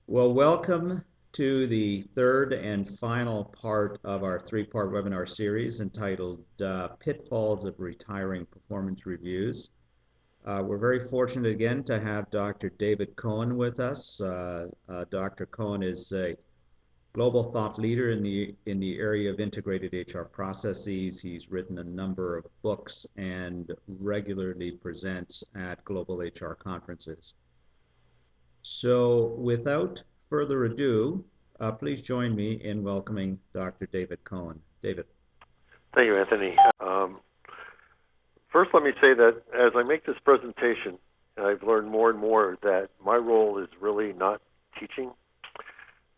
Well, welcome to the third and final part of our three-part webinar series entitled Pitfalls of Retiring Performance Reviews. We're very fortunate again to have Dr. David Cohen with us. Dr. Cohen is a global thought leader in the area of integrated HR processes. He's written a number of books and regularly presents at global HR conferences. So without further ado, please join me in welcoming Dr. David Cohen. David. Thank you, Anthony. First, let me say that as I make this presentation, I've learned more and more that my role is really not teaching,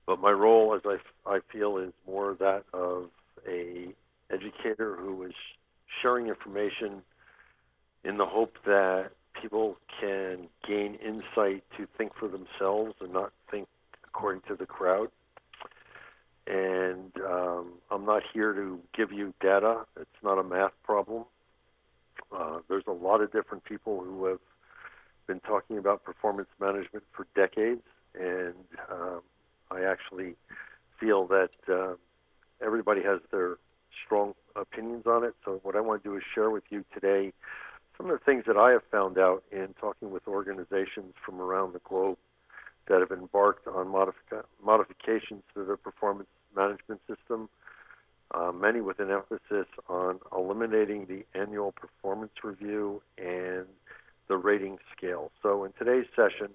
but my role, as I feel, is more that of a educator who is sharing information in the hope that people can gain insight to think for themselves and not think according to the crowd. And I'm not here to give you data. It's not a math problem. There's a lot of different people who have been talking about performance management for decades, and I actually feel that everybody has their strong opinions on it. So what I want to do is share with you today some of the things that I have found out in talking with organizations from around the globe that have embarked on modifications to their performance management system, many with an emphasis on eliminating the annual performance review and the rating scale. So in today's session,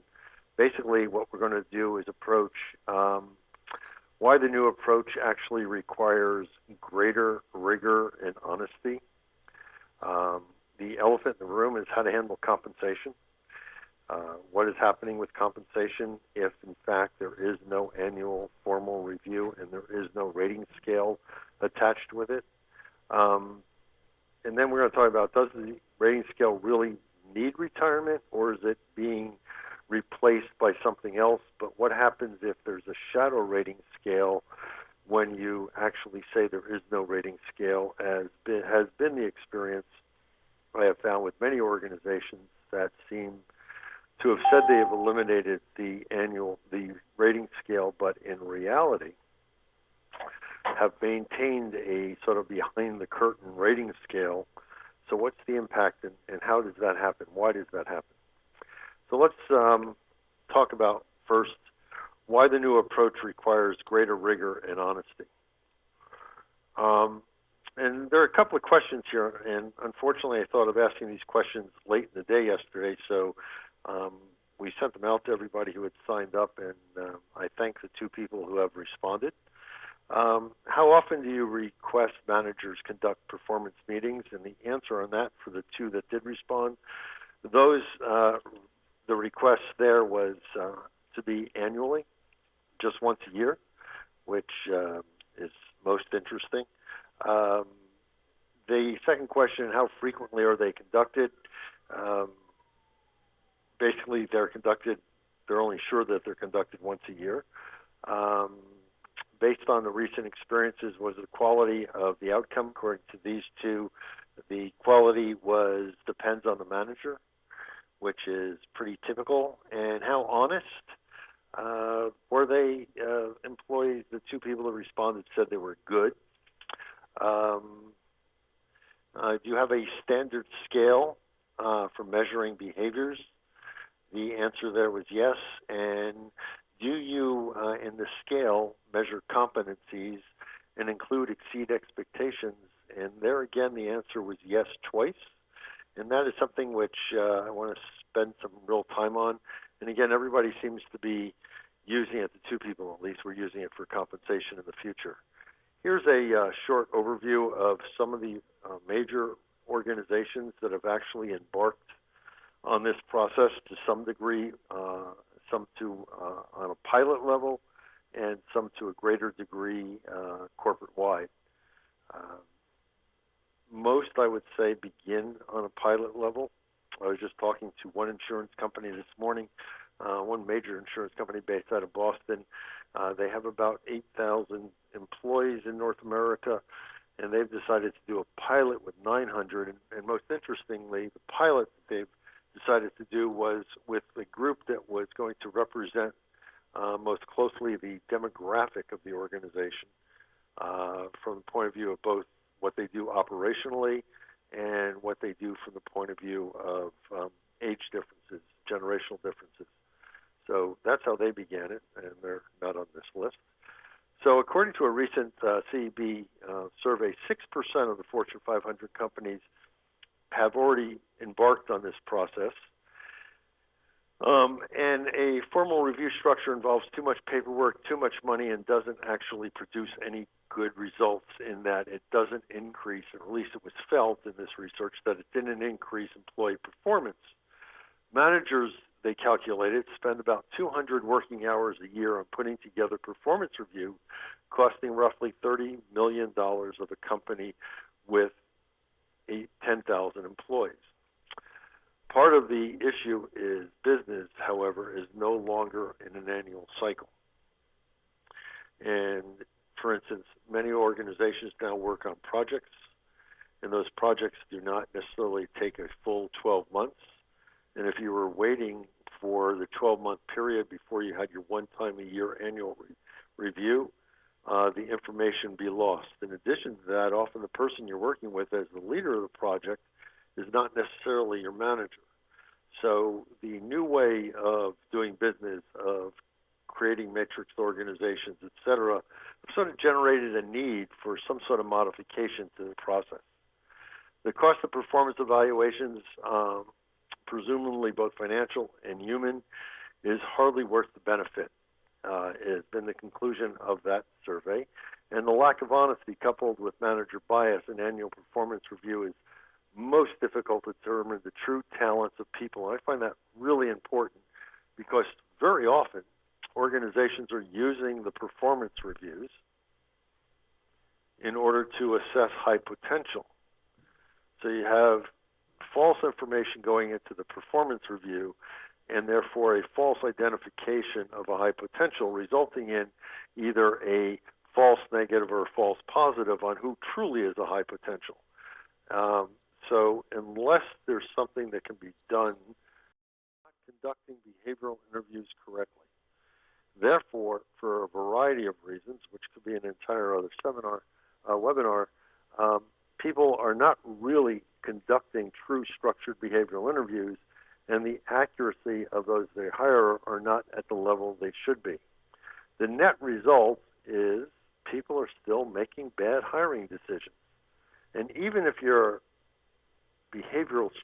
basically what we're going to do is approach why the new approach actually requires greater rigor and honesty. The elephant in the room is how to handle compensation. What is happening with compensation if, in fact, there is no annual formal review and there is no rating scale attached with it? And then we're going to talk about, does the rating scale really need retirement, or is it being replaced by something else? But what happens if there's a shadow rating scale when you actually say there is no rating scale, as has been the experience I have found with many organizations that seem to have said they have eliminated the rating scale, but in reality have maintained a sort of behind the curtain rating scale. So what's the impact, and how does that happen? Why does that happen? So let's talk about first why the new approach requires greater rigor and honesty. And there are a couple of questions here, and unfortunately I thought of asking these questions late in the day yesterday, so we sent them out to everybody who had signed up, and I thank the two people who have responded. How often do you request managers conduct performance meetings? And the answer on that for the two that did respond, the request there was to be annually, just once a year, which is most interesting. The second question, how frequently are they conducted? Basically, they're only sure that they're conducted once a year. Based on the recent experiences, was the quality of the outcome? According to these two, the quality depends on the manager, which is pretty typical. And how honest were they? Employees, the two people that responded said they were good. Do you have a standard scale for measuring behaviors? The answer there was yes. And do you, in the scale, measure competencies and include exceed expectations? And there again, the answer was yes twice. And that is something which I want to spend some real time on. And again, everybody seems to be using it, the two people at least, were using it for compensation in the future. Here's a short overview of some of the major organizations that have actually embarked on this process to some degree, some on a pilot level, and some to a greater degree corporate-wide. Most, I would say, begin on a pilot level. I was just talking to one insurance company this morning, one major insurance company based out of Boston. They have about 8,000 employees in North America, and they've decided to do a pilot with 900. And most interestingly, the pilot that they've decided to do was with a group that was going to represent most closely the demographic of the organization from the point of view of both what they do operationally and what they do from the point of view of age differences, generational differences. So that's how they began it, and they're not on this list. So according to a recent CEB survey, 6% of the Fortune 500 companies have already embarked on this process. And a formal review structure involves too much paperwork, too much money, and doesn't actually produce any good results in that it doesn't increase, or at least it was felt in this research, that it didn't increase employee performance. Managers, they calculated, spend about 200 working hours a year on putting together performance review, costing roughly $30 million of a company with 10,000 employees. Part of the issue is business, however, is no longer in an annual cycle. And for instance, many organizations now work on projects, and those projects do not necessarily take a full 12 months. And if you were waiting for the 12-month period before you had your one-time-a-year annual review, the information be lost. In addition to that, often the person you're working with as the leader of the project is not necessarily your manager. So the new way of doing business, of creating matrix organizations, et cetera, sort of generated a need for some sort of modification to the process. The cost of performance evaluations, presumably both financial and human, is hardly worth the benefit. Has been the conclusion of that survey. And the lack of honesty coupled with manager bias in annual performance review is most difficult to determine the true talents of people. And I find that really important because very often organizations are using the performance reviews in order to assess high potential. So you have false information going into the performance review and therefore a false identification of a high potential, resulting in either a false negative or a false positive on who truly is a high potential. So unless there's something that can be done, not conducting behavioral interviews correctly. Therefore, for a variety of reasons, which could be an entire other webinar, people are not really conducting true structured behavioral interviews, and the accuracy of those they hire are not at the level they should be. The net result is people are still making bad hiring decisions. And even if your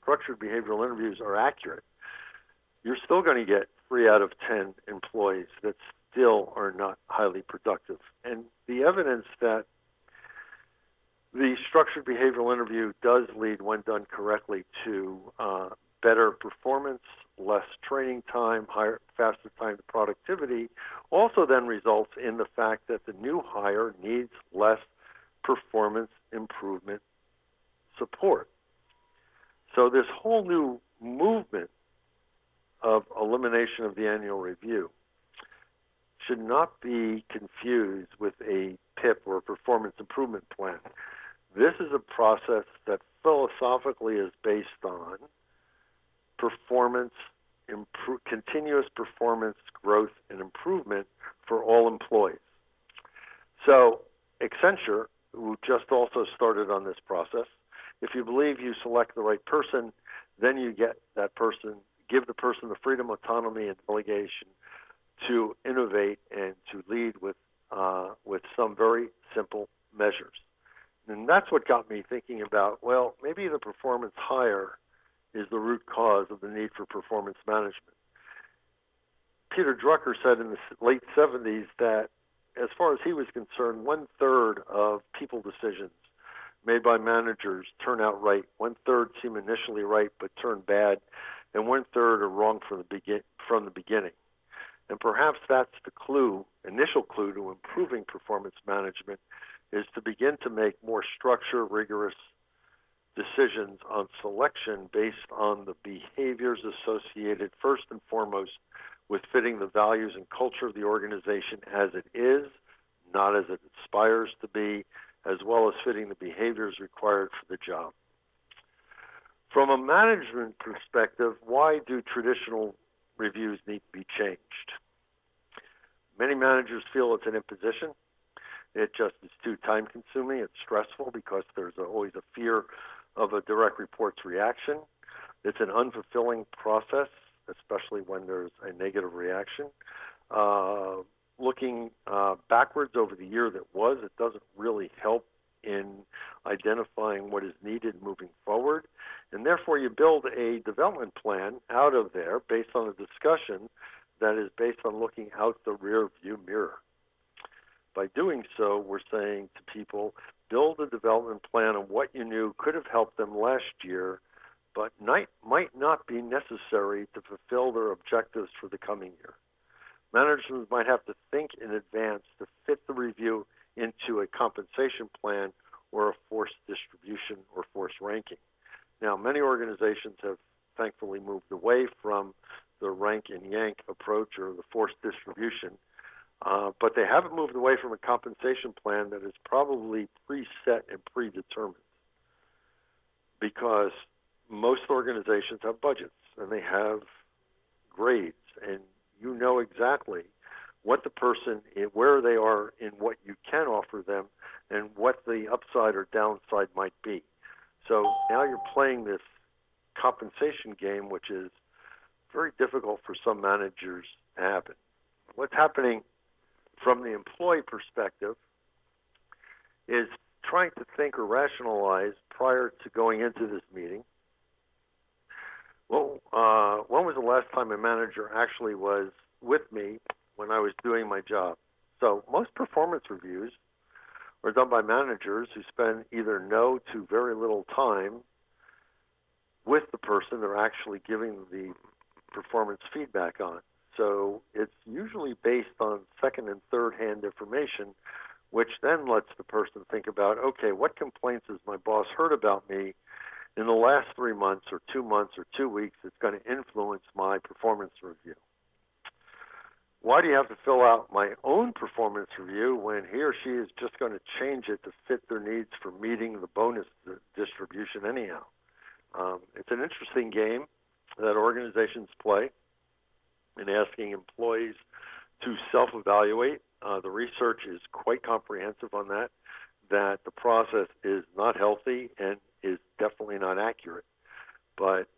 structured behavioral interviews are accurate, you're still going to get 3 out of 10 employees that still are not highly productive. And the evidence that the structured behavioral interview does lead, when done correctly, to better performance, less training time, faster time to productivity, also then results in the fact that the new hire needs less performance improvement support. So this whole new movement of elimination of the annual review should not be confused with a PIP or a performance improvement plan. This is a process that philosophically is based on continuous performance growth and improvement for all employees. So Accenture, who just also started on this process, if you believe you select the right person, then you give the person the freedom, autonomy, and delegation to innovate and to lead with some very simple measures. And that's what got me thinking about, well, maybe the performance hire is the root cause of the need for performance management. Peter Drucker said in the late 70s that, as far as he was concerned, 1/3 of people decisions made by managers turn out right. 1/3 seem initially right but turn bad, and 1/3 are wrong from the beginning. And perhaps that's the initial clue to improving performance management, is to begin to make more structured, rigorous decisions on selection based on the behaviors associated first and foremost with fitting the values and culture of the organization as it is, not as it aspires to be, as well as fitting the behaviors required for the job. From a management perspective, why do traditional reviews need to be changed? Many managers feel it's an imposition. It just is too time-consuming. It's stressful because there's always a fear of a direct report's reaction. It's an unfulfilling process, especially when there's a negative reaction. Looking backwards over the year that was, it doesn't really help in identifying what is needed moving forward. And therefore, you build a development plan out of there based on a discussion that is based on looking out the rear view mirror. By doing so, we're saying to people, build a development plan on what you knew could have helped them last year, but might not be necessary to fulfill their objectives for the coming year. Managers might have to think in advance to fit the review into a compensation plan or a forced distribution or forced ranking. Now, many organizations have thankfully moved away from the rank and yank approach or the forced distribution, but they haven't moved away from a compensation plan that is probably preset and predetermined, because most organizations have budgets and they have grades, and you know exactly what the person, where they are in what you can offer them, and what the upside or downside might be. So now you're playing this compensation game, which is very difficult for some managers to happen. What's happening from the employee perspective is trying to think or rationalize prior to going into this meeting. Well, when was the last time a manager actually was with me when I was doing my job? So most performance reviews are done by managers who spend either no to very little time with the person they're actually giving the performance feedback on. So it's usually based on second and third hand information, which then lets the person think about, okay, what complaints has my boss heard about me in the last 3 months or 2 months or 2 weeks that's going to influence my performance review? Why do you have to fill out my own performance review when he or she is just going to change it to fit their needs for meeting the bonus distribution anyhow? It's an interesting game that organizations play in asking employees to self-evaluate. The research is quite comprehensive on that the process is not healthy and is definitely not accurate. But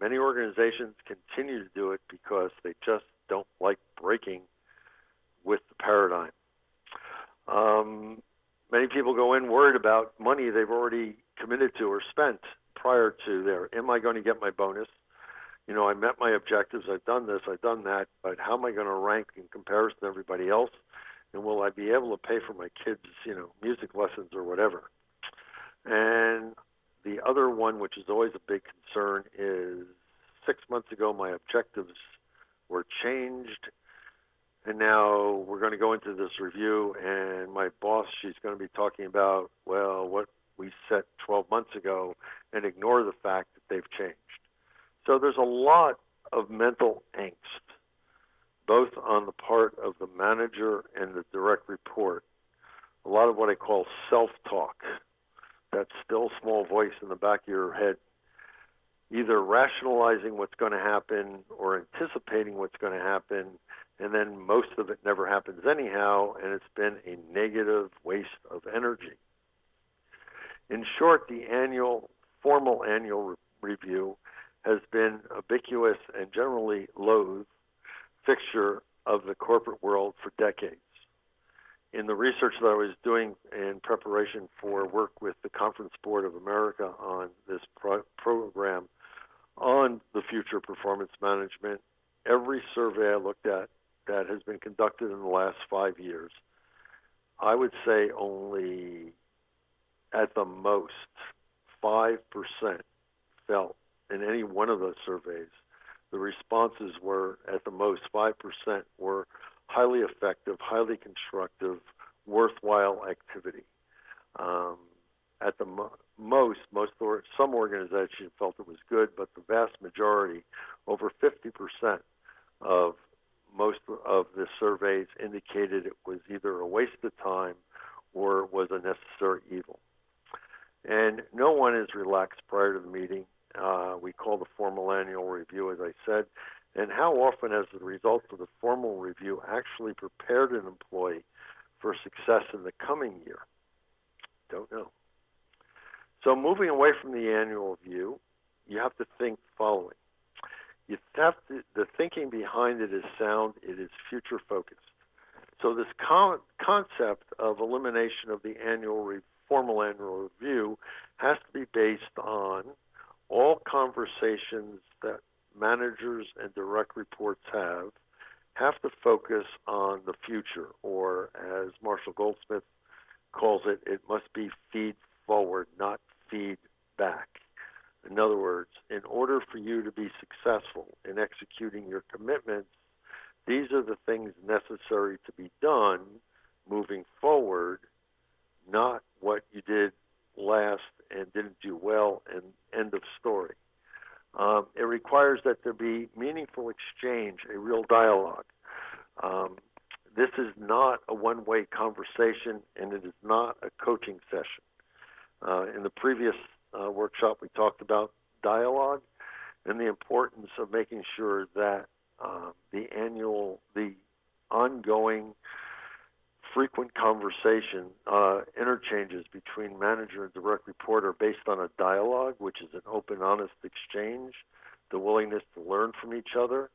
many organizations continue to do it because they just don't like breaking with the paradigm. Many people go in worried about money they've already committed to or spent prior to there. Am I going to get my bonus? You know, I met my objectives, I've done this, I've done that, but how am I going to rank in comparison to everybody else? And will I be able to pay for my kids', music lessons or whatever? And the other one, which is always a big concern, is 6 months ago my objectives were changed, and now we're going to go into this review, and my boss, she's going to be talking about, well, what we set 12 months ago, and ignore the fact that they've changed. So there's a lot of mental angst, both on the part of the manager and the direct report. A lot of what I call self-talk, that still small voice in the back of your head, either rationalizing what's going to happen or anticipating what's going to happen, and then most of it never happens anyhow, and it's been a negative waste of energy. In short, the formal annual review has been ubiquitous and generally loathed fixture of the corporate world for decades. In the research that I was doing in preparation for work with the Conference Board of America on this program on the future performance management, every survey I looked at that has been conducted in the last 5 years, I would say only at the most 5% felt in any one of those surveys, the responses were at the most 5% were highly effective, highly constructive, worthwhile activity. At the some organizations felt it was good, but the vast majority, over 50% of most of the surveys indicated it was either a waste of time or was a necessary evil. And no one is relaxed prior to the meeting. We call the formal annual review, as I said, And how often has the results of the formal review actually prepared an employee for success in the coming year? Don't know. So moving away from the annual review, you have to think the following. The thinking behind it is sound. It is future focused. So this concept of elimination of the formal annual review has to be based on all conversations that managers and direct reports have to focus on the future, or as Marshall Goldsmith calls it, it must be feed forward, not feed back. In other words, in order for you to be successful in executing your commitments, these are the things necessary to be done moving forward, not what you did last and didn't do well, and end of story. It requires that there be meaningful exchange, a real dialogue. This is not a one-way conversation, and it is not a coaching session. In the previous workshop, we talked about dialogue and the importance of making sure that the ongoing, frequent conversation, interchanges between manager and direct report are based on a dialogue, which is an open, honest exchange, the willingness to learn from each other.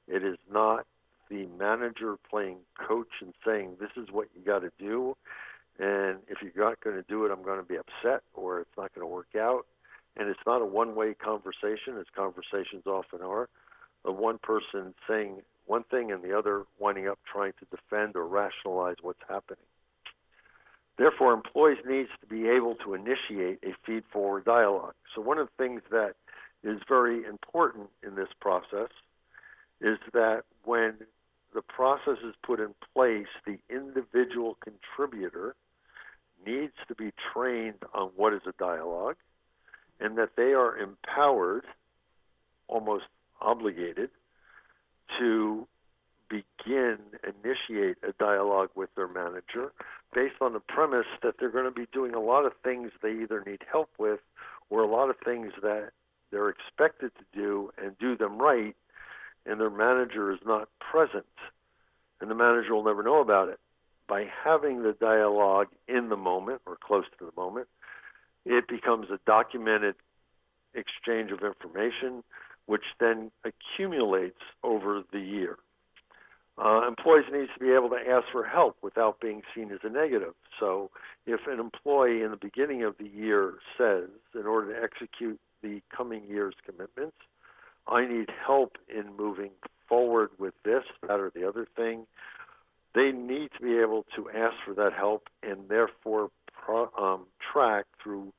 It is not the manager playing coach and saying, this is what you got to do, and if you're not going to do it, I'm going to be upset, or it's not going to work out. And it's not a one-way conversation, as conversations often are, of one person saying one thing and the other winding up trying to defend or rationalize what's happening. Therefore, employees need to be able to initiate a feed-forward dialogue. So one of the things that is very important in this process is that when the process is put in place, the individual contributor needs to be trained on what is a dialogue, and that they are empowered, almost obligated, to initiate a dialogue with their manager based on the premise that they're going to be doing a lot of things they either need help with, or a lot of things that they're expected to do and do them right, and their manager is not present, and the manager will never know about it. By having the dialogue in the moment, or close to the moment, it becomes a documented exchange of information, which then accumulates over the year. Employees need to be able to ask for help without being seen as a negative. So if an employee in the beginning of the year says, in order to execute the coming year's commitments, I need help in moving forward with this, that, or the other thing, they need to be able to ask for that help and therefore track through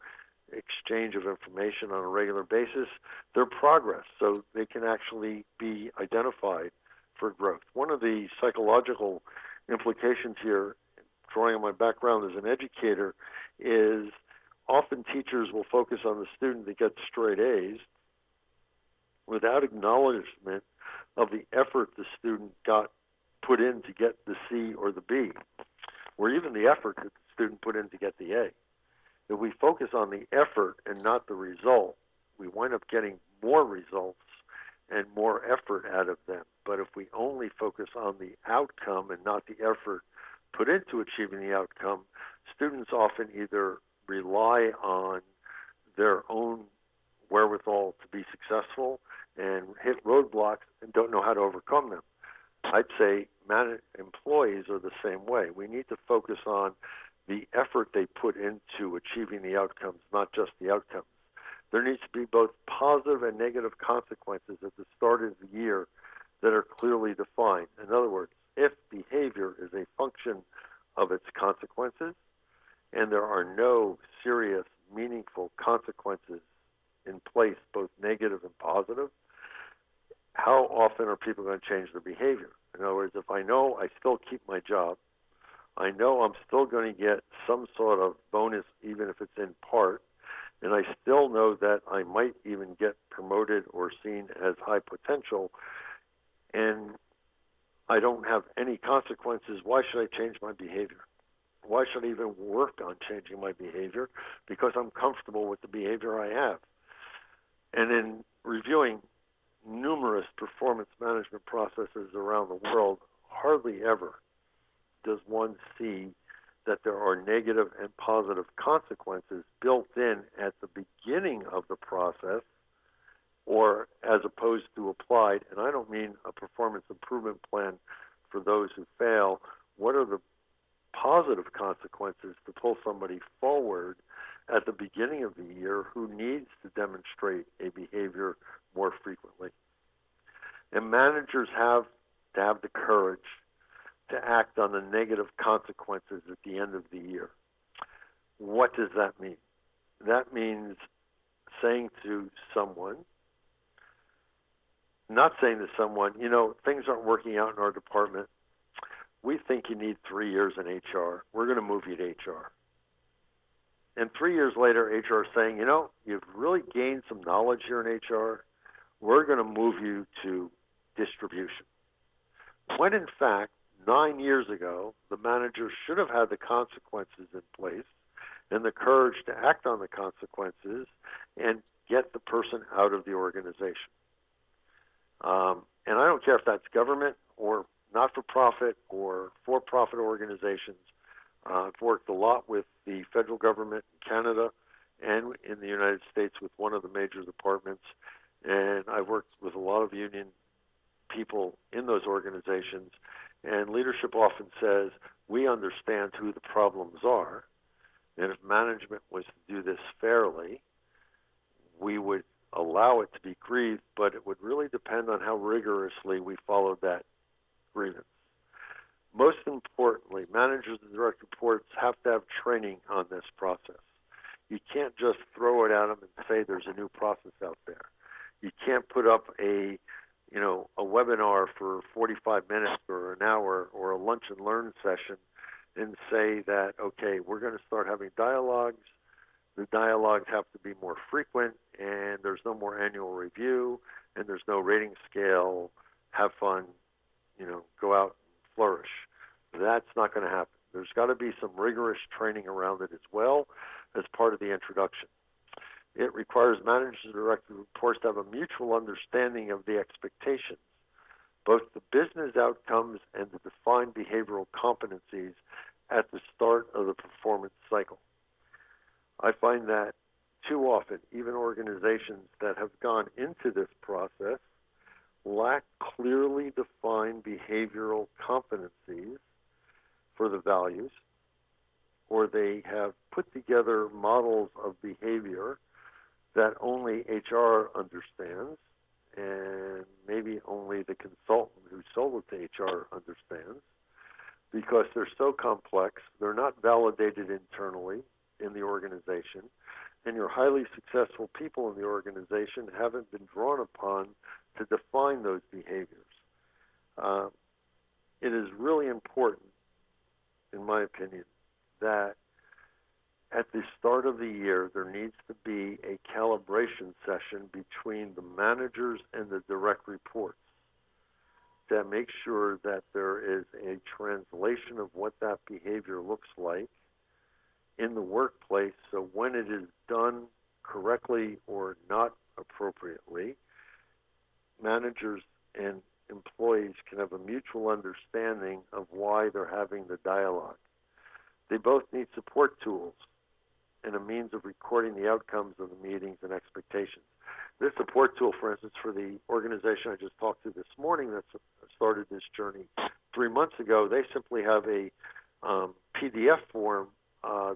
exchange of information on a regular basis their progress, so they can actually be identified for growth. One of the psychological implications here, drawing on my background as an educator, is often teachers will focus on the student that gets straight A's without acknowledgement of the effort the student got put in to get the C or the B, or even the effort that the student put in to get the A. If we focus on the effort and not the result, we wind up getting more results and more effort out of them. But if we only focus on the outcome and not the effort put into achieving the outcome, students often either rely on their own wherewithal to be successful and hit roadblocks and don't know how to overcome them. I'd say employees are the same way. We need to focus on the effort they put into achieving the outcomes, not just the outcomes. There needs to be both positive and negative consequences at the start of the year that are clearly defined. In other words, if behavior is a function of its consequences and there are no serious, meaningful consequences in place, both negative and positive, how often are people going to change their behavior? In other words, if I know I still keep my job, I know I'm still going to get some sort of bonus, even if it's in part, and I still know that I might even get promoted or seen as high potential, and I don't have any consequences, why should I change my behavior? Why should I even work on changing my behavior? Because I'm comfortable with the behavior I have. And in reviewing numerous performance management processes around the world, hardly ever does one see that there are negative and positive consequences built in at the beginning of the process, or as opposed to applied. And I don't mean a performance improvement plan for those who fail. What are the positive consequences to pull somebody forward at the beginning of the year who needs to demonstrate a behavior more frequently? And managers have to have the courage to act on the negative consequences at the end of the year. What does that mean? That means saying to someone, not saying to someone, you know, things aren't working out in our department. We think you need 3 years in HR. We're going to move you to HR. And 3 years later, HR is saying, you know, you've really gained some knowledge here in HR. We're going to move you to distribution. When in fact, 9 years ago, the manager should have had the consequences in place and the courage to act on the consequences and get the person out of the organization. And I don't care if that's government or not-for-profit or for-profit organizations. I've worked a lot with the federal government in Canada and in the United States with one of the major departments, and I've worked with a lot of union people in those organizations, and leadership often says, we understand who the problems are, and if management was to do this fairly, we would allow it to be grieved, but it would really depend on how rigorously we followed that grievance. Most importantly, managers and direct reports have to have training on this process. You can't just throw it at them and say there's a new process out there. You can't put up a webinar for 45 minutes or an hour or a lunch and learn session and say that, okay, we're going to start having dialogues. The dialogues have to be more frequent, and there's no more annual review, and there's no rating scale. Have fun, go out and flourish. That's not going to happen. There's got to be some rigorous training around it as well as part of the introduction. It requires managers and direct reports to have a mutual understanding of the expectations, both the business outcomes and the defined behavioral competencies at the start of the performance cycle. I find that too often, even organizations that have gone into this process lack clearly defined behavioral competencies for the values, or they have put together models of behavior that only HR understands, and maybe only the consultant who sold it to HR understands, because they're so complex, they're not validated internally in the organization, and your highly successful people in the organization haven't been drawn upon to define those behaviors. It is really important, in my opinion, that at the start of the year, there needs to be a calibration session between the managers and the direct reports to make sure that there is a translation of what that behavior looks like in the workplace, so when it is done correctly or not appropriately, managers and employees can have a mutual understanding of why they're having the dialogue. They both need support tools and a means of recording the outcomes of the meetings and expectations. This support tool, for instance, for the organization I just talked to this morning that started this journey 3 months ago, they simply have a PDF form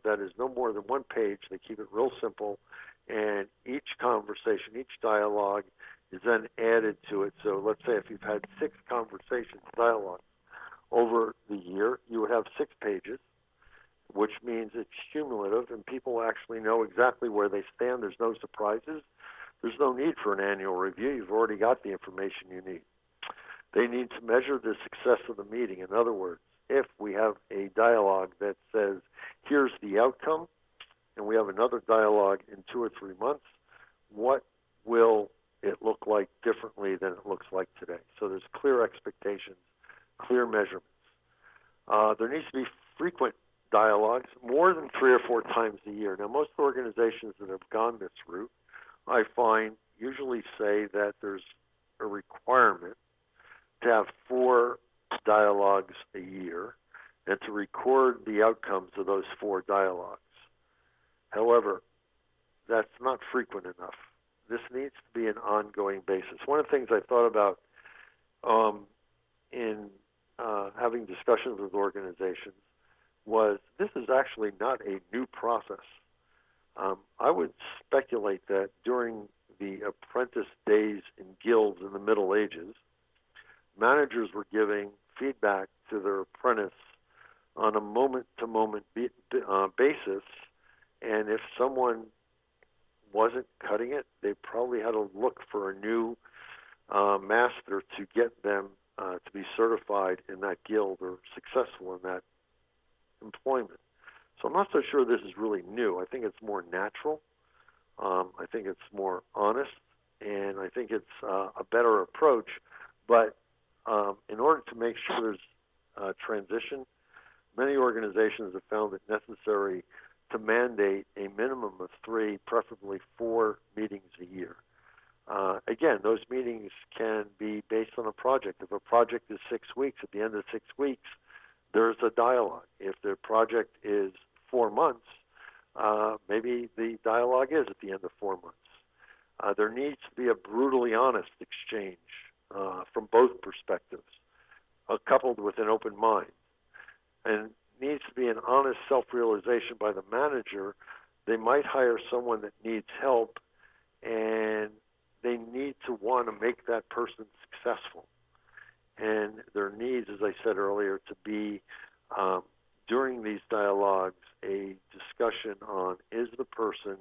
that is no more than one page. They keep it real simple, and each conversation, each dialogue is then added to it. So let's say if you've had 6 conversations, dialogues over the year, you would have 6 pages, which means it's cumulative, and people actually know exactly where they stand. There's no surprises. There's no need for an annual review. You've already got the information you need. They need to measure the success of the meeting. In other words, if we have a dialogue that says, here's the outcome, and we have another dialogue in 2 or 3 months, what will it look like differently than it looks like today? So there's clear expectations, clear measurements. There needs to be frequent dialogues, more than 3 or 4 times a year. Now, most organizations that have gone this route, I find, usually say that there's a requirement to have 4 dialogues a year and to record the outcomes of those 4 dialogues. However, that's not frequent enough. This needs to be an ongoing basis. One of the things I thought about in having discussions with organizations was this is actually not a new process. I would speculate that during the apprentice days in guilds in the Middle Ages, managers were giving feedback to their apprentice on a moment-to-moment basis, and if someone wasn't cutting it, they probably had to look for a new master to get them to be certified in that guild or successful in that employment. So I'm not so sure this is really new. I think it's more natural. I think it's more honest, and I think it's a better approach. But in order to make sure there's transition, many organizations have found it necessary to mandate a minimum of 3, preferably 4 meetings a year. Again, those meetings can be based on a project. If a project is 6 weeks, at the end of 6 weeks, there's a dialogue. If the project is 4 months, maybe the dialogue is at the end of 4 months. There needs to be a brutally honest exchange from both perspectives, coupled with an open mind. And needs to be an honest self-realization by the manager. They might hire someone that needs help, and they need to want to make that person successful. And there needs, as I said earlier, to be, during these dialogues, a discussion on, is the person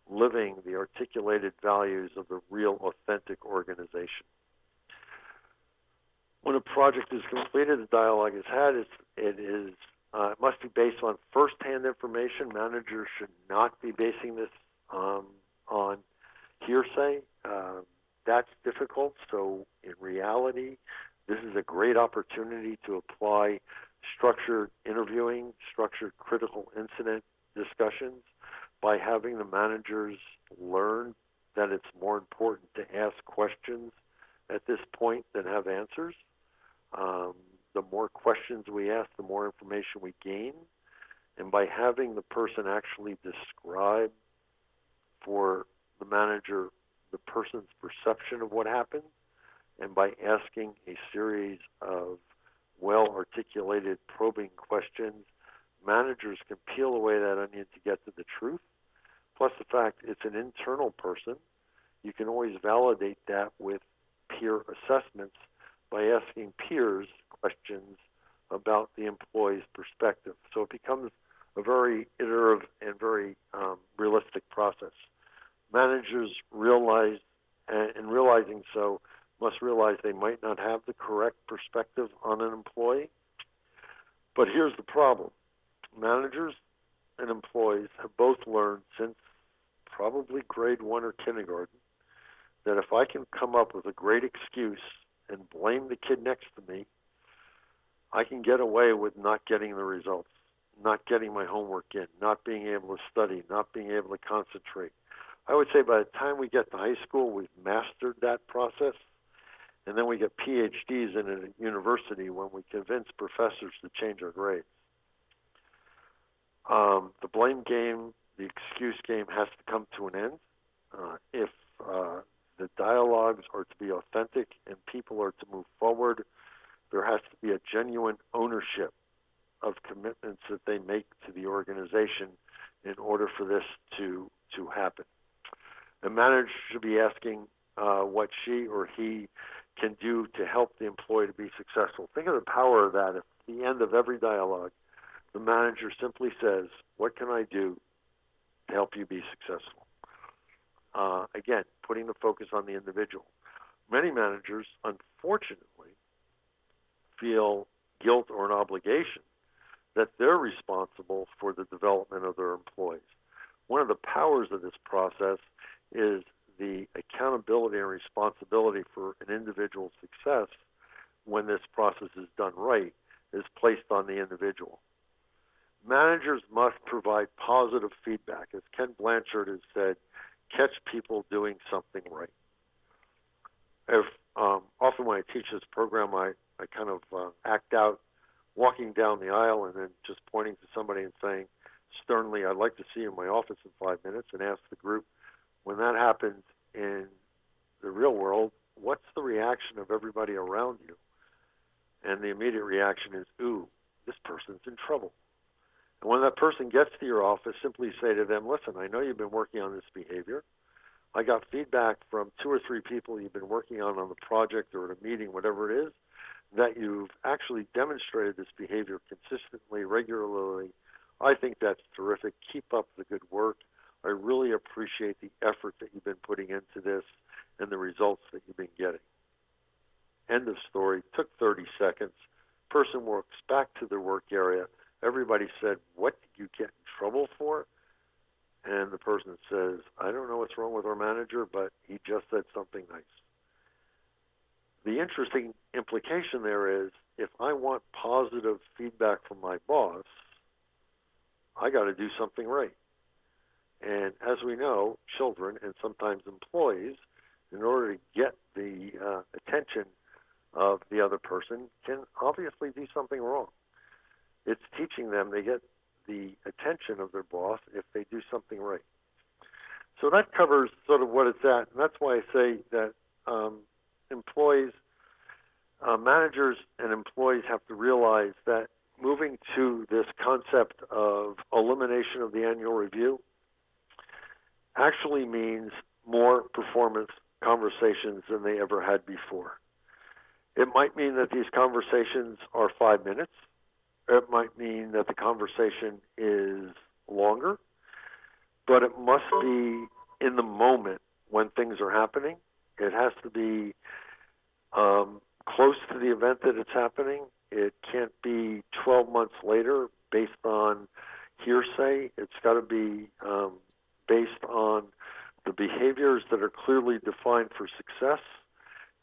living the articulated values of the real, authentic organization? When a project is completed, the dialogue is had, it must be based on first-hand information. Managers should not be basing this on hearsay. That's difficult. So in reality, this is a great opportunity to apply structured interviewing, structured critical incident discussions by having the managers learn that it's more important to ask questions at this point than have answers. The more questions we ask, the more information we gain. And by having the person actually describe for the manager the person's perception of what happened, and by asking a series of well-articulated probing questions, managers can peel away that onion to get to the truth. Plus the fact it's an internal person, you can always validate that with peer assessments by asking peers questions about the employee's perspective. So it becomes a very iterative and very realistic process. Managers realize, and realizing so, must realize they might not have the correct perspective on an employee. But here's the problem. Managers and employees have both learned since probably grade 1 or kindergarten that if I can come up with a great excuse and blame the kid next to me, I can get away with not getting the results, not getting my homework in, not being able to study, not being able to concentrate. I would say by the time we get to high school, we've mastered that process, and then we get PhDs in it at university when we convince professors to change our grades. The blame game, the excuse game has to come to an end. If the dialogues are to be authentic and people are to move forward, there has to be a genuine ownership of commitments that they make to the organization in order for this to happen. The manager should be asking what she or he can do to help the employee to be successful. Think of the power of that. At the end of every dialogue, the manager simply says, what can I do to help you be successful? Again, putting the focus on the individual. Many managers, unfortunately, feel guilt or an obligation that they're responsible for the development of their employees. One of the powers of this process is the accountability and responsibility for an individual's success when this process is done right is placed on the individual. Managers must provide positive feedback. As Ken Blanchard has said, catch people doing something right. if often when I teach this program, I kind of act out walking down the aisle and then just pointing to somebody and saying sternly, "I'd like to see you in my office in 5 minutes," and ask the group, when that happens in the real world, what's the reaction of everybody around you? And the immediate reaction is, "Ooh, this person's in trouble." And when that person gets to your office, simply say to them, "Listen, I know you've been working on this behavior. I got feedback from 2 or 3 people you've been working on the project or at a meeting, whatever it is, that you've actually demonstrated this behavior consistently, regularly. I think that's terrific. Keep up the good work. I really appreciate the effort that you've been putting into this and the results that you've been getting." End of story. Took 30 seconds. Person walks back to their work area. Everybody said, "What did you get in trouble for?" And the person says, "I don't know what's wrong with our manager, but he just said something nice." The interesting implication there is, if I want positive feedback from my boss, I got to do something right. And as we know, children and sometimes employees, in order to get the attention of the other person, can obviously do something wrong. It's teaching them they get the attention of their boss if they do something right. So that covers sort of what it's at, and that's why I say that employees, managers and employees have to realize that moving to this concept of elimination of the annual review actually means more performance conversations than they ever had before. It might mean that these conversations are 5 minutes. It might mean that the conversation is longer, but it must be in the moment when things are happening. It has to be close to the event that it's happening. It can't be 12 months later based on hearsay. It's got to be based on the behaviors that are clearly defined for success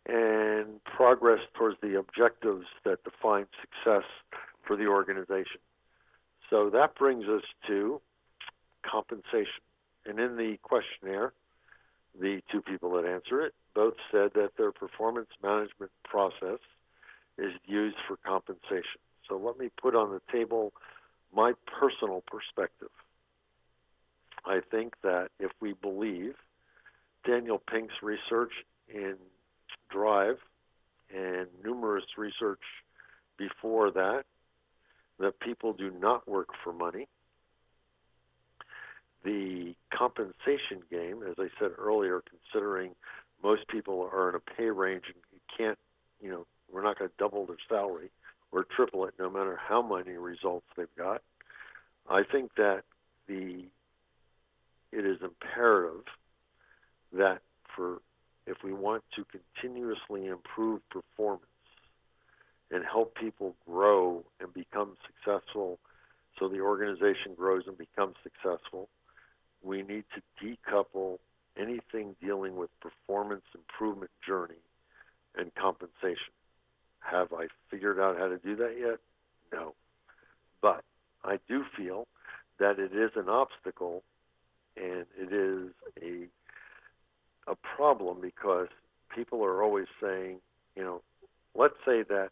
and progress towards the objectives that define success for the organization. So that brings us to compensation. And in the questionnaire, the 2 people that answer it both said that their performance management process is used for compensation. So let me put on the table my personal perspective. I think that if we believe Daniel Pink's research in Drive and numerous research before that people do not work for money, the compensation game, as I said earlier, considering most people are in a pay range and you can't, we're not going to double their salary or triple it no matter how many results they've got. I think that it is imperative that if we want to continuously improve performance and help people grow and become successful so the organization grows and becomes successful, we need to decouple anything dealing with performance improvement journey and compensation. Have I figured out how to do that yet? No. But I do feel that it is an obstacle and it is a problem because people are always saying, let's say that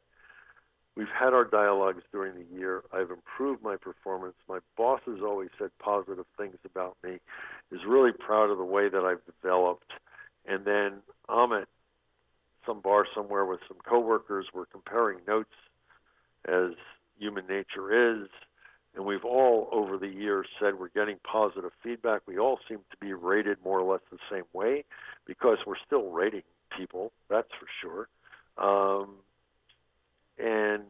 we've had our dialogues during the year. I've improved my performance. My boss has always said positive things about me, is really proud of the way that I've developed. And then I'm at some bar somewhere with some coworkers. We're comparing notes as human nature is. And we've all, over the years, said we're getting positive feedback. We all seem to be rated more or less the same way because we're still rating people, that's for sure. And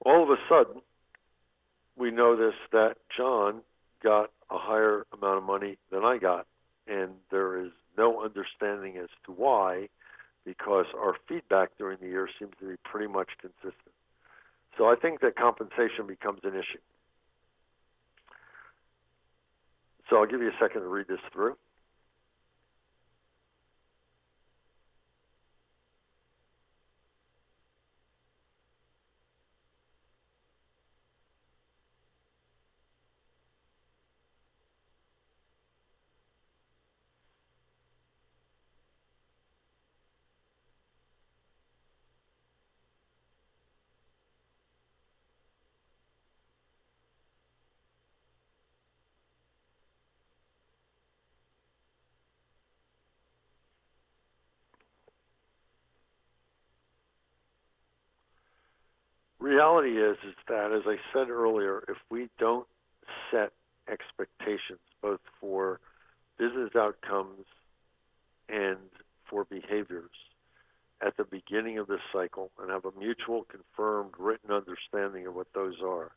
all of a sudden, we notice that John got a higher amount of money than I got. And there is no understanding as to why, because our feedback during the year seems to be pretty much consistent. So I think that compensation becomes an issue. So I'll give you a second to read this through. reality is that, as I said earlier, if we don't set expectations both for business outcomes and for behaviors at the beginning of this cycle and have a mutual, confirmed, written understanding of what those are,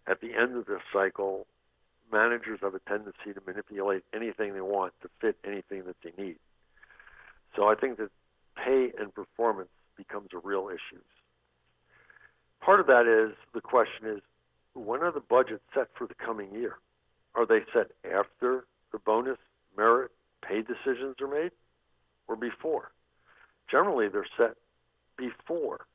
at the end of this cycle, managers have a tendency to manipulate anything they want to fit anything that they need. So I think that pay and performance becomes a real issue. Part of that is, the question is, when are the budgets set for the coming year? Are they set after the bonus, merit, pay decisions are made, or before? Generally, they're set before,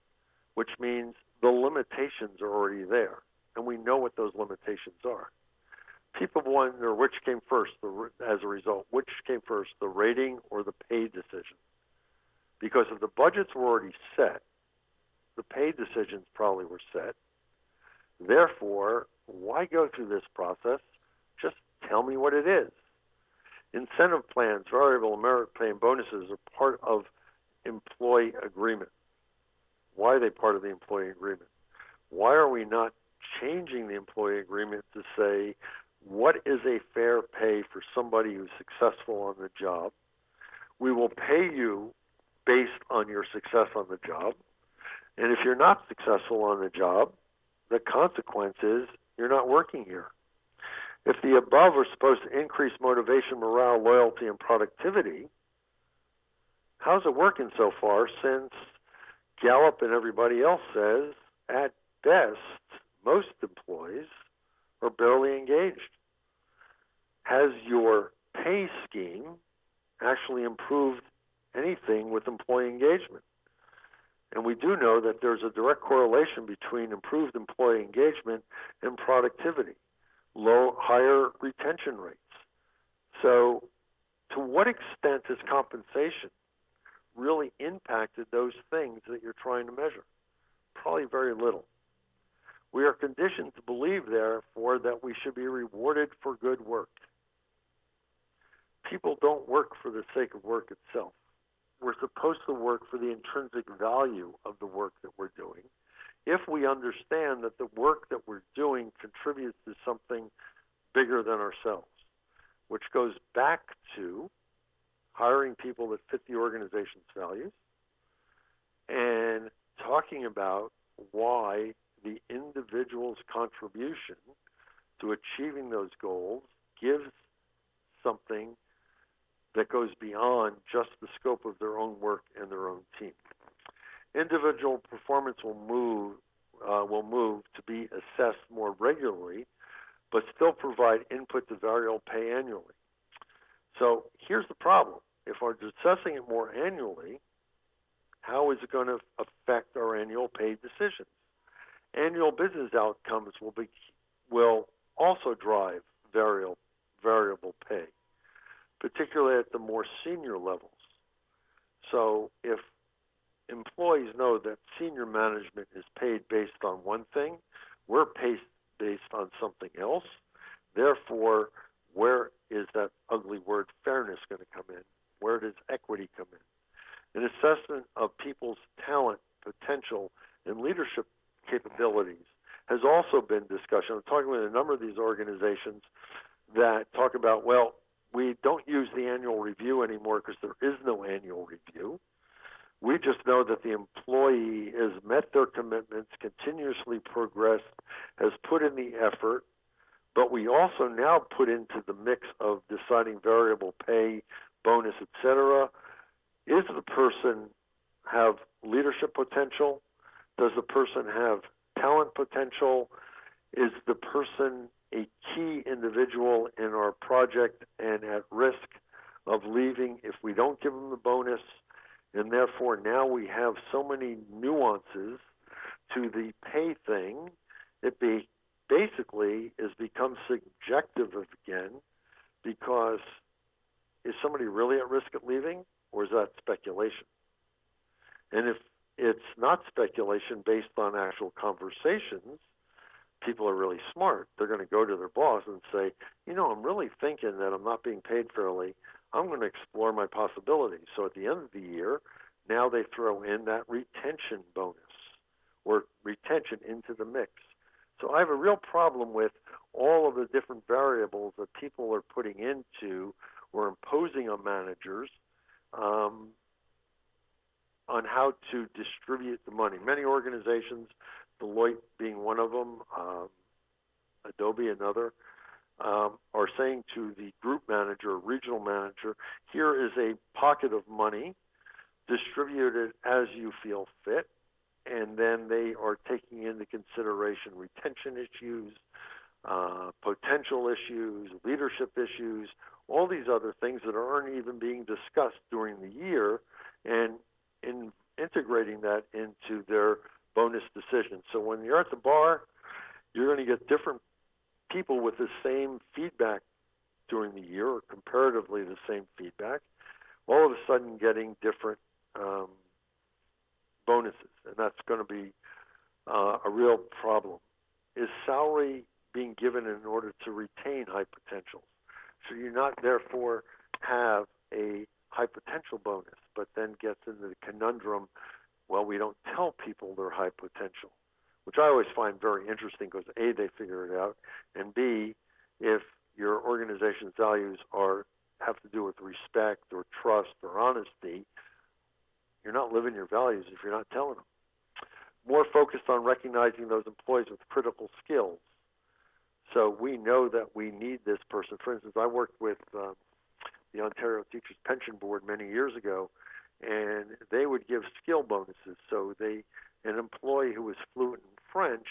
which means the limitations are already there, and we know what those limitations are. People wonder which came first, as a result, which came first, the rating or the pay decision? Because if the budgets were already set, the pay decisions probably were set. Therefore, why go through this process? Just tell me what it is. Incentive plans, variable merit pay, and bonuses are part of employee agreement. Why are they part of the employee agreement? Why are we not changing the employee agreement to say, what is a fair pay for somebody who's successful on the job? We will pay you based on your success on the job. And if you're not successful on the job, the consequence is you're not working here. If the above are supposed to increase motivation, morale, loyalty, and productivity, how's it working so far, since Gallup and everybody else says, at best, most employees are barely engaged? Has your pay scheme actually improved anything with employee engagement? And we do know that there's a direct correlation between improved employee engagement and productivity, higher retention rates. So to what extent has compensation really impacted those things that you're trying to measure? Probably very little. We are conditioned to believe, therefore, that we should be rewarded for good work. People don't work for the sake of work itself. We're supposed to work for the intrinsic value of the work that we're doing, if we understand that the work that we're doing contributes to something bigger than ourselves, which goes back to hiring people that fit the organization's values and talking about why the individual's contribution to achieving those goals gives something that goes beyond just the scope of their own work and their own team. Individual performance will move to be assessed more regularly, but still provide input to variable pay annually. So here's the problem. If we're assessing it more annually, how is it going to affect our annual pay decisions? Annual business outcomes will also drive variable pay, particularly at the more senior levels. So if employees know that senior management is paid based on one thing, we're paid based on something else. Therefore, where is that ugly word fairness going to come in? Where does equity come in? An assessment of people's talent, potential, and leadership capabilities has also been discussed. I'm talking with a number of these organizations that talk about, well, we don't use the annual review anymore because there is no annual review. We just know that the employee has met their commitments, continuously progressed, has put in the effort, but we also now put into the mix of deciding variable pay, bonus, etc. Is the person have leadership potential? Does the person have talent potential? Is the person a key individual in our project and at risk of leaving if we don't give them the bonus? And therefore, now we have so many nuances to the pay thing. It basically has become subjective again, because is somebody really at risk of leaving, or is that speculation? And if it's not speculation based on actual conversations, people are really smart. They're going to go to their boss and say, I'm really thinking that I'm not being paid fairly. I'm going to explore my possibilities. So at the end of the year, now they throw in that retention bonus or retention into the mix. So I have a real problem with all of the different variables that people are putting into or imposing on managers on how to distribute the money. Many organizations, Deloitte being one of them, Adobe another, are saying to the group manager or regional manager, here is a pocket of money, distribute it as you feel fit, and then they are taking into consideration retention issues, potential issues, leadership issues, all these other things that aren't even being discussed during the year, and integrating that into their bonus decisions. So when you're at the bar, you're going to get different people with the same feedback during the year, or comparatively the same feedback, all of a sudden getting different bonuses, and that's going to be a real problem. Is salary being given in order to retain high potentials? Should you not therefore have a high potential bonus, but then gets into the conundrum, well, we don't tell people they're high potential, which I always find very interesting because A, they figure it out, and B, if your organization's values have to do with respect or trust or honesty, you're not living your values if you're not telling them. More focused on recognizing those employees with critical skills. So we know that we need this person. For instance, I worked with the Ontario Teachers Pension Board many years ago, and they would give skill bonuses. So an employee who was fluent in French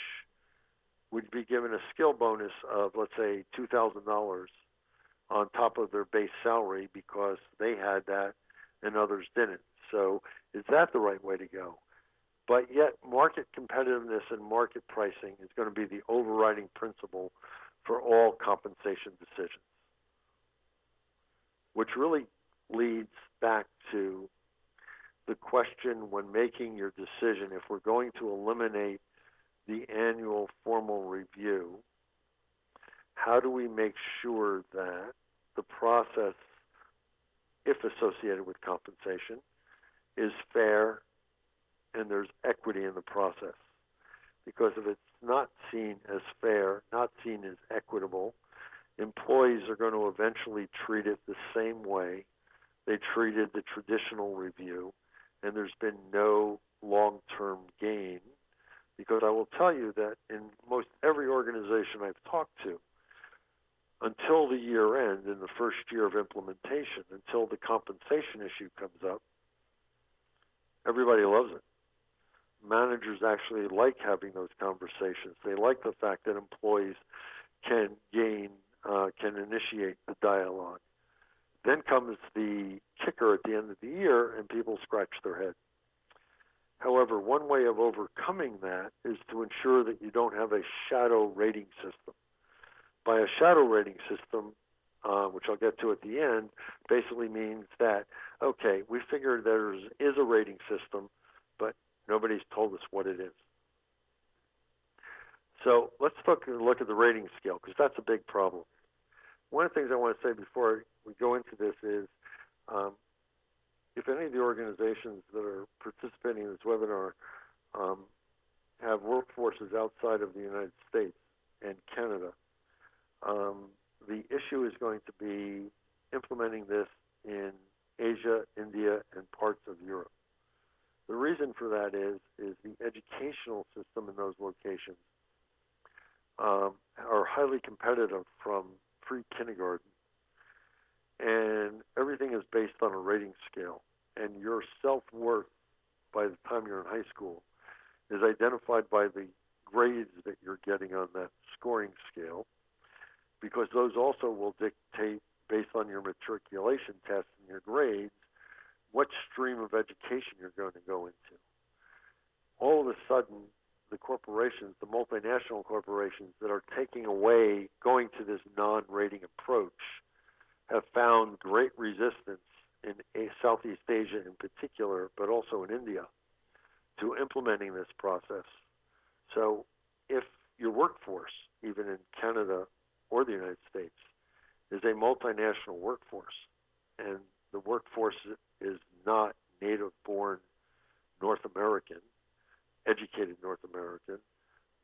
would be given a skill bonus of, let's say, $2,000 on top of their base salary because they had that and others didn't. So is that the right way to go? But yet market competitiveness and market pricing is going to be the overriding principle for all compensation decisions, which really leads back to the question when making your decision, if we're going to eliminate the annual formal review, how do we make sure that the process, if associated with compensation, is fair and there's equity in the process? Because if it's not seen as fair, not seen as equitable, employees are going to eventually treat it the same way they treated the traditional review, and there's been no long-term gain. Because I will tell you that in most every organization I've talked to, until the year end, in the first year of implementation, until the compensation issue comes up, everybody loves it. Managers actually like having those conversations. They like the fact that employees can initiate the dialogue. Then comes the kicker at the end of the year, and people scratch their head. However, one way of overcoming that is to ensure that you don't have a shadow rating system. By a shadow rating system, which I'll get to at the end, basically means that, okay, we figured there is a rating system, but nobody's told us what it is. So let's look at the rating scale, because that's a big problem. One of the things I want to say before we go into this is, if any of the organizations that are participating in this webinar have workforces outside of the United States and Canada, the issue is going to be implementing this in Asia, India, and parts of Europe. The reason for that is the educational system in those locations are highly competitive from pre-kindergarten, and everything is based on a rating scale, and your self-worth by the time you're in high school is identified by the grades that you're getting on that scoring scale, because those also will dictate, based on your matriculation tests and your grades, what stream of education you're going to go into. All of a sudden, the corporations, the multinational corporations that are going to this non-rating approach, have found great resistance in Southeast Asia in particular, but also in India, to implementing this process. So if your workforce, even in Canada or the United States, is a multinational workforce, and the workforce is not native-born North American, educated North American,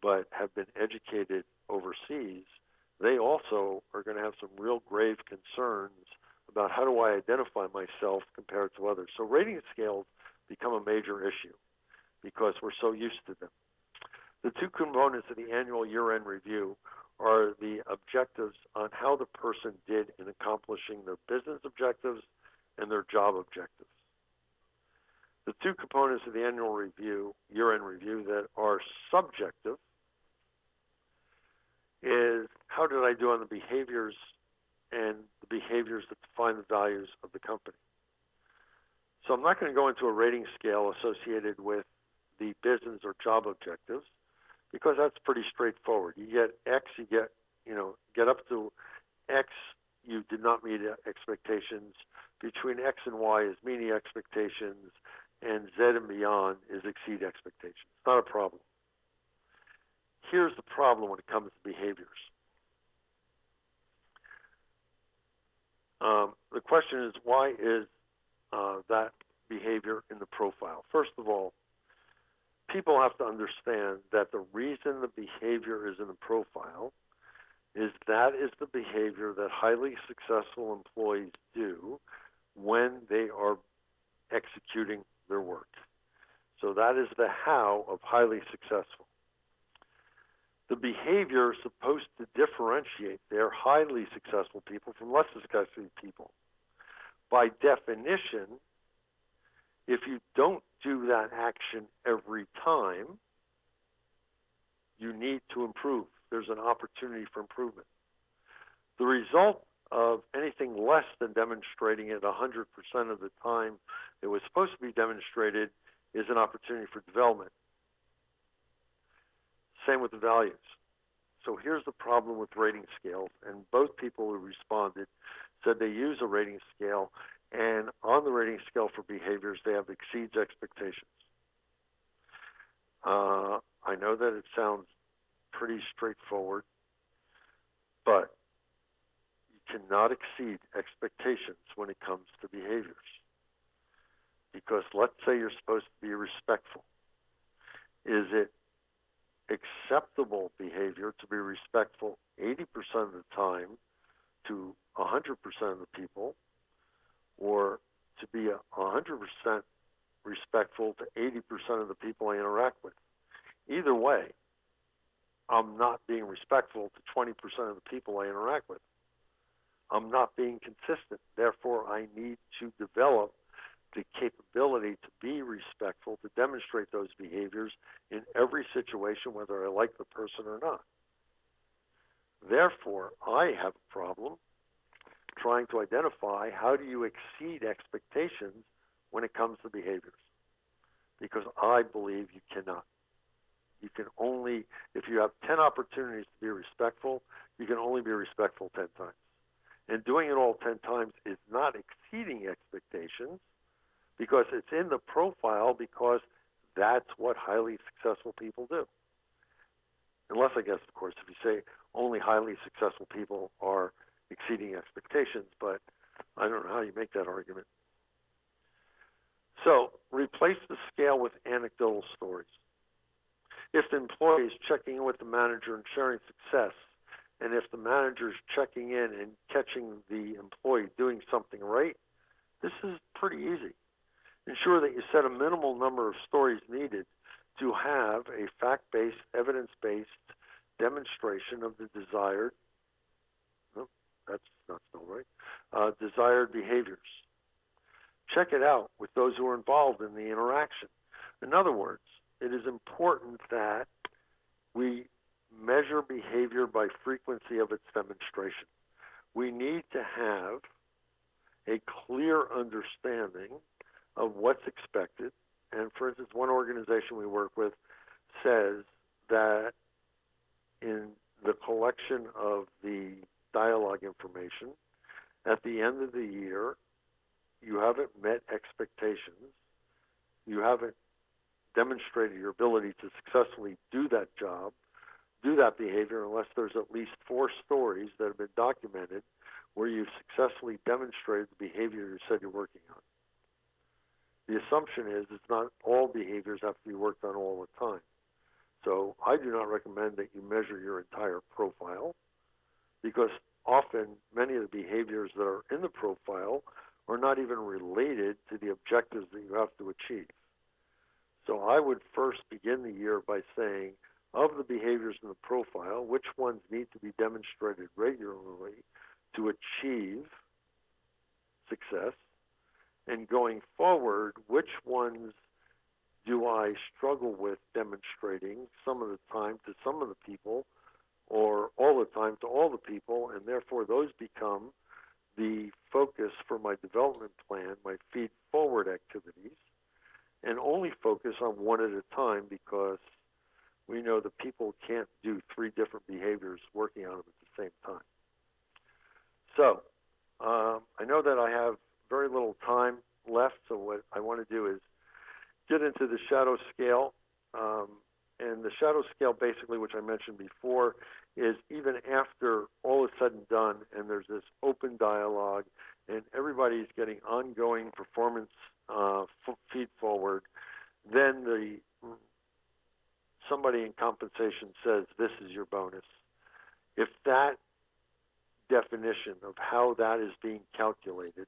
but have been educated overseas, they also are going to have some real grave concerns about how do I identify myself compared to others. So rating scales become a major issue because we're so used to them. The two components of the annual year-end review are the objectives on how the person did in accomplishing their business objectives and their job objectives. The two components of the annual review, year-end review, that are subjective is how did I do on the behaviors and the behaviors that define the values of the company. So I'm not going to go into a rating scale associated with the business or job objectives because that's pretty straightforward. You get X, you get up to X, you did not meet expectations. Between X and Y is meeting expectations, and Z and beyond is exceed expectations. It's not a problem. Here's the problem when it comes to behaviors. The question is, why is that behavior in the profile? First of all, people have to understand that the reason the behavior is in the profile is that is the behavior that highly successful employees do when they are executing their work. So that is the how of highly successful. The behavior is supposed to differentiate their highly successful people from less successful people. By definition, if you don't do that action every time, you need to improve. There's an opportunity for improvement. The result of anything less than demonstrating it 100% of the time it was supposed to be demonstrated is an opportunity for development. Same with the values. So here's the problem with rating scales, and both people who responded said they use a rating scale, and on the rating scale for behaviors, they have exceeds expectations. I know that it sounds pretty straightforward, but you cannot exceed expectations when it comes to behaviors. Because let's say you're supposed to be respectful. Is it acceptable behavior to be respectful 80% of the time to 100% of the people, or to be 100% respectful to 80% of the people I interact with? Either way, I'm not being respectful to 20% of the people I interact with. I'm not being consistent. Therefore, I need to develop the capability to be respectful, to demonstrate those behaviors in every situation, whether I like the person or not. Therefore, I have a problem trying to identify how do you exceed expectations when it comes to behaviors. Because I believe you cannot. You can only, if you have 10 opportunities to be respectful, you can only be respectful 10 times. And doing it all 10 times is not exceeding expectations, because it's in the profile, because that's what highly successful people do. Unless, I guess, of course, if you say only highly successful people are exceeding expectations, but I don't know how you make that argument. So replace the scale with anecdotal stories. If the employee is checking in with the manager and sharing success, and if the manager is checking in and catching the employee doing something right, this is pretty easy. Ensure that you set a minimal number of stories needed to have a fact-based, evidence-based demonstration of the desired, no, that's not spelled right, desired behaviors. Check it out with those who are involved in the interaction. In other words, it is important that we measure behavior by frequency of its demonstration. We need to have a clear understanding of what's expected. And for instance, one organization we work with says that in the collection of the dialogue information, at the end of the year, you haven't met expectations, you haven't demonstrated your ability to successfully do that job, do that behavior, unless there's at least 4 stories that have been documented where you've successfully demonstrated the behavior you said you're working on. the assumption is it's not all behaviors have to be worked on all the time. So I do not recommend that you measure your entire profile, because often many of the behaviors that are in the profile are not even related to the objectives that you have to achieve. So I would first begin the year by saying, of the behaviors in the profile, which ones need to be demonstrated regularly to achieve success, and going forward, which ones do I struggle with demonstrating some of the time to some of the people, or all the time to all the people, and therefore those become the focus for my development plan, my feed-forward activities, and only focus on one at a time, because we know that people can't do 3 different behaviors working on them at the same time. So I know that I have very little time left, so what I want to do is get into the shadow scale. And the shadow scale, basically, which I mentioned before, is even after all is said and done and there's this open dialogue and everybody's getting ongoing performance feed forward, then somebody in compensation says, this is your bonus. If that definition of how that is being calculated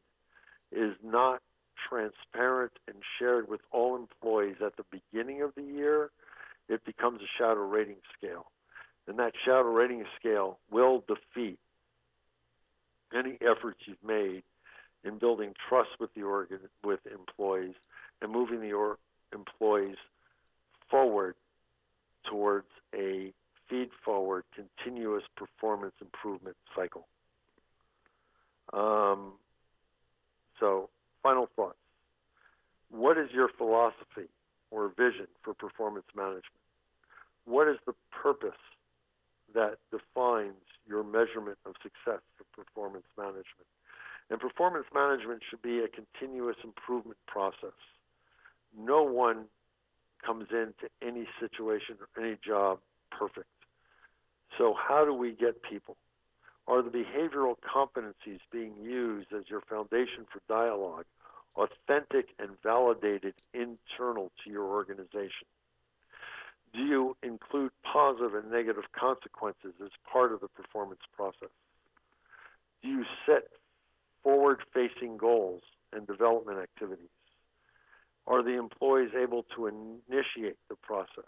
is not transparent and shared with all employees at the beginning of the year, it becomes a shadow rating scale. And that shadow rating scale will defeat any efforts you've made in building trust with with employees and moving the employees forward towards a feed-forward, continuous performance improvement cycle. So, final thoughts. What is your philosophy or vision for performance management? What is the purpose that defines your measurement of success for performance management? And performance management should be a continuous improvement process. No one comes into any situation or any job perfect. So how do we get people? Are the behavioral competencies being used as your foundation for dialogue authentic and validated internal to your organization? Do you include positive and negative consequences as part of the performance process? Do you set forward-facing goals and development activities? Are the employees able to initiate the process?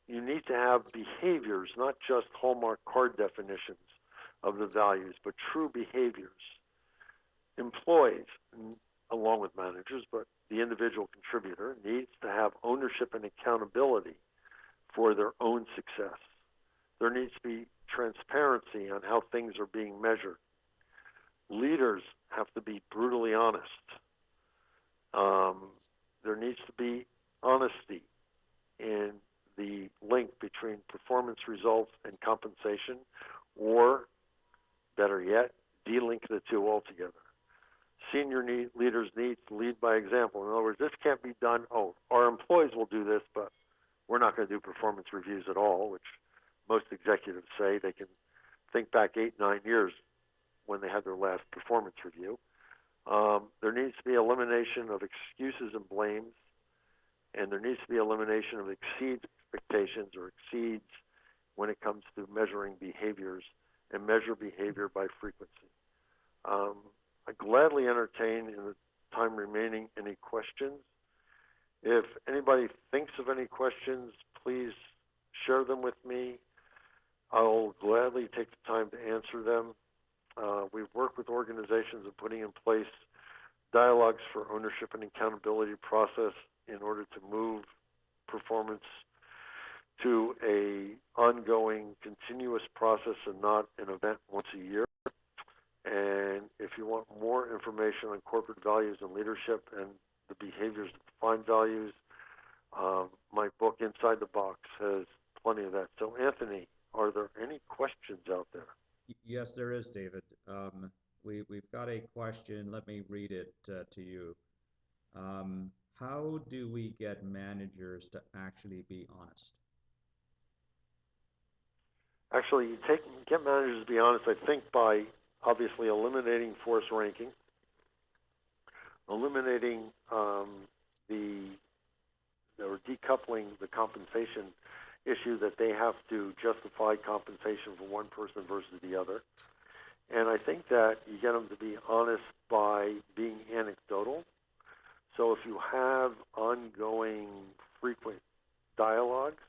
You need to have behaviors, not just Hallmark card definitions of the values, but true behaviors. Employees, along with managers, but the individual contributor needs to have ownership and accountability for their own success. There needs to be transparency on how things are being measured. Leaders have to be brutally honest. There needs to be honesty in the link between performance results and compensation, or better yet, de-link the two altogether. Senior leaders need to lead by example. In other words, this can't be done, our employees will do this, but we're not going to do performance reviews at all, which most executives say. They can think back 8-9 years when they had their last performance review. There needs to be elimination of excuses and blames, and there needs to be elimination of exceeds expectations or exceeds when it comes to measuring behaviors, and measure behavior by frequency. I gladly entertain, in the time remaining, any questions. If anybody thinks of any questions, please share them with me. I'll gladly take the time to answer them. We've worked with organizations in putting in place dialogues for ownership and accountability process in order to move performance to a ongoing, continuous process and not an event once a year. And if you want more information on corporate values and leadership and the behaviors that define values, my book, Inside the Box, has plenty of that. So, Anthony, are there any questions out there? Yes, there is, David. We've got a question. Let me read it to you. How do we get managers to actually be honest? Actually, you get managers to be honest, I think, by obviously eliminating force ranking, eliminating the or decoupling the compensation issue that they have to justify compensation for one person versus the other. And I think that you get them to be honest by being anecdotal. So if you have ongoing, frequent dialogues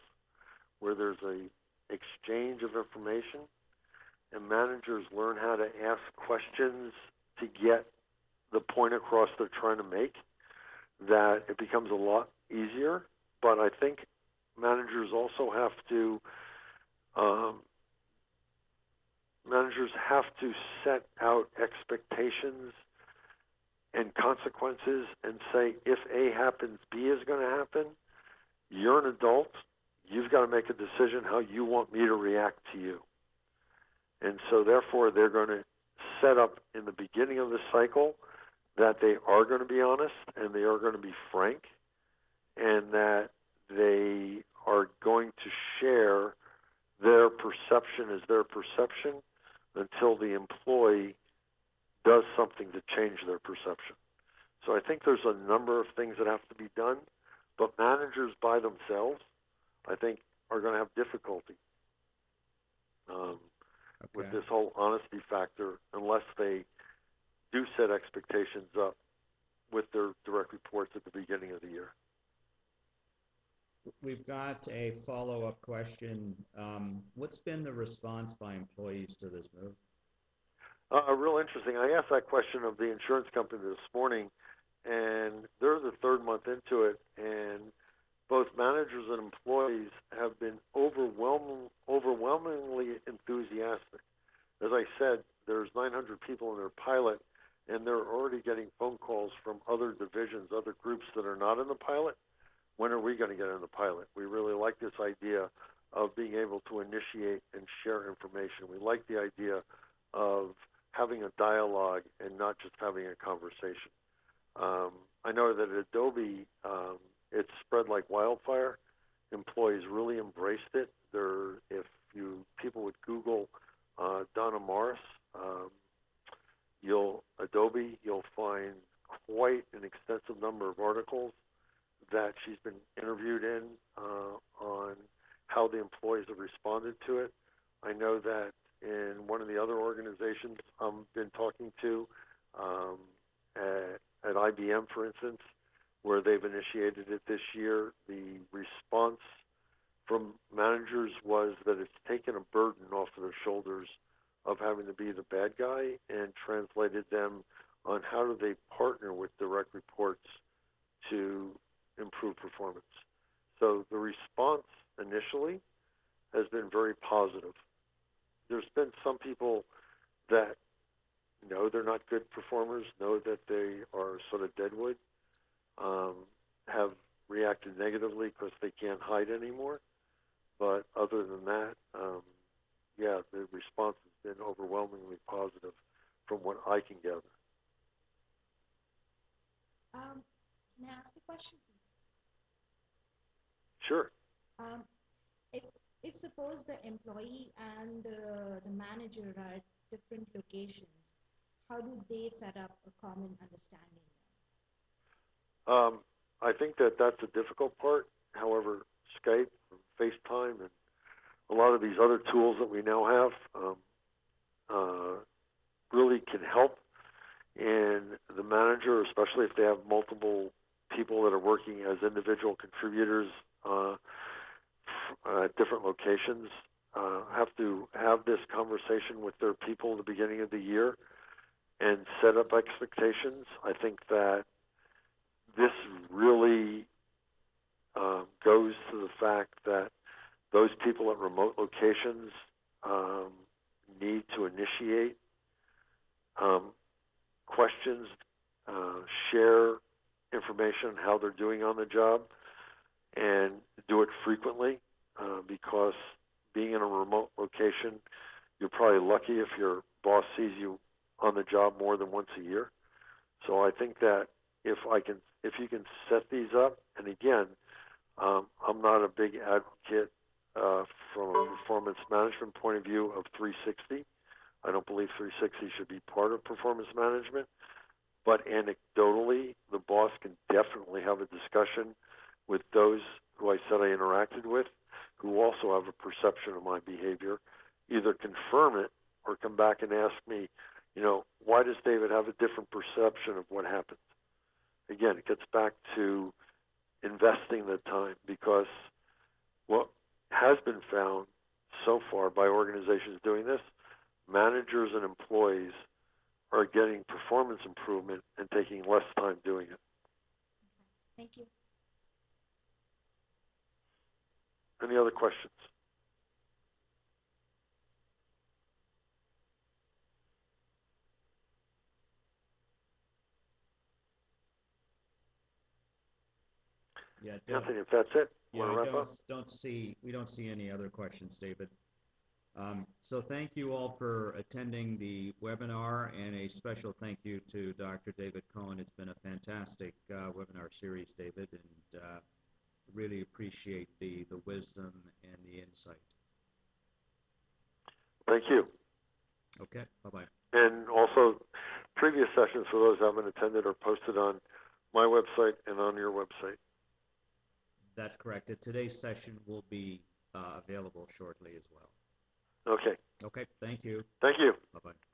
where there's a exchange of information and managers learn how to ask questions to get the point across they're trying to make, that it becomes a lot easier. But I think managers also have to set out expectations and consequences and say, if A happens, B is going to happen. You're an adult. You've got to make a decision how you want me to react to you. And so therefore they're going to set up in the beginning of the cycle that they are going to be honest and they are going to be frank and that they are going to share their perception as their perception until the employee does something to change their perception. So I think there's a number of things that have to be done, but managers by themselves, I think, are going to have difficulty with this whole honesty factor unless they do set expectations up with their direct reports at the beginning of the year. We've got a follow-up question. What's been the response by employees to this move? Real interesting. I asked that question of the insurance company this morning, and they're the third month into it, and both managers and employees have been overwhelmingly enthusiastic. As I said, there's 900 people in their pilot, and they're already getting phone calls from other divisions, other groups that are not in the pilot. When are we going to get in the pilot? We really like this idea of being able to initiate and share information. We like the idea of having a dialogue and not just having a conversation. I know that at Adobe, it's spread like wildfire. Employees really embraced it. If people would Google Donna Morris, Adobe, you'll find quite an extensive number of articles that she's been interviewed in on how the employees have responded to it. I know that in one of the other organizations I've been talking to, at IBM, for instance, where they've initiated it this year, the response from managers was that it's taken a burden off of their shoulders of having to be the bad guy and translated them on how do they partner with direct reports to improve performance. So the response initially has been very positive. There's been some people that know they're not good performers, know that they are sort of deadwood, have reacted negatively because they can't hide anymore. But other than that, the response has been overwhelmingly positive from what I can gather. Can I ask a question, please? Sure. If suppose the employee and the manager are at different locations, how do they set up a common understanding? I think that's a difficult part. However, Skype, FaceTime, and a lot of these other tools that we now have really can help. And the manager, especially if they have multiple people that are working as individual contributors at different locations, have to have this conversation with their people at the beginning of the year and set up expectations. I think that this really goes to the fact that those people at remote locations need to initiate questions, share information on how they're doing on the job, and do it frequently because being in a remote location, you're probably lucky if your boss sees you on the job more than once a year. So I think that if you can set these up, and again, I'm not a big advocate from a performance management point of view of 360. I don't believe 360 should be part of performance management. but anecdotally, the boss can definitely have a discussion with those who I said I interacted with, who also have a perception of my behavior, either confirm it or come back and ask me, why does David have a different perception of what happens? Again, it gets back to investing the time, because what has been found so far by organizations doing this, managers and employees are getting performance improvement and taking less time doing it. Thank you. Any other questions? Yeah, Anthony, if that's it, yeah, want to wrap up? we don't see any other questions, David. So thank you all for attending the webinar, and a special thank you to Dr. David Cohen. It's been a fantastic webinar series, David, and really appreciate the wisdom and the insight. Thank you. Okay, bye-bye. And also, previous sessions for those who haven't attended are posted on my website and on your website. That's correct. Today's session will be available shortly as well. Okay. Okay, thank you. Thank you. Bye-bye.